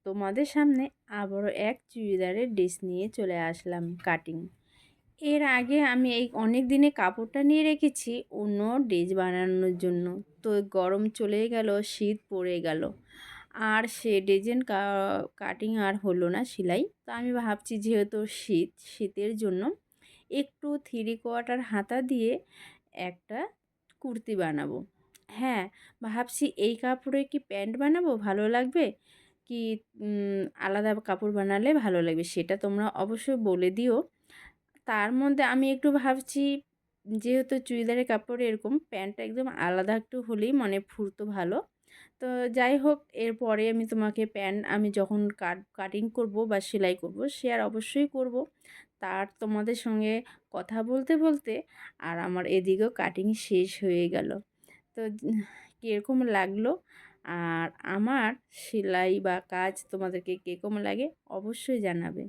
তোমাদের সামনে আবারও এক চুড়িদারের ড্রেস নিয়ে চলে আসলাম কাটিং। এর আগে আমি এই অনেক দিনে কাপড়টা নিয়ে রেখেছি অন্য ড্রেস বানানোর জন্য। তো গরম চলে গেল, শীত পড়ে গেল, আর সে ডিজাইন কাটিং আর হলো না সেলাই। তো আমি ভাবছি যেহেতু শীতের জন্য একটু 3/4 হাতা দিয়ে একটা কুর্তি বানাবো। হ্যাঁ, ভাবছি এই কাপড়ে কি প্যান্ট বানাবো ভালো লাগবে, কি আলাদা কাপড় বানালে ভালো লাগবে, সেটা তোমরা অবশ্যই বলে দিও। তার মধ্যে আমি একটু ভাবছি, যেহেতু চুড়িদারের কাপড় এরকম, প্যান্টটা একদম আলাদা একটু হলেই মনে ফুরতো ভালো। তো যাই হোক, এরপরে আমি তোমাকে প্যান্ট আমি যখন কাটিং করব বা সেলাই করব শেয়ার অবশ্যই করব। তার তোমাদের সঙ্গে কথা বলতে বলতে আর আমার এদিকেও কাটিং শেষ হয়ে গেল। তো কীরকম লাগলো, আর আমার সেলাই বা কাজ তোমাদেরকে কীরকম লাগে অবশ্যই জানাবে।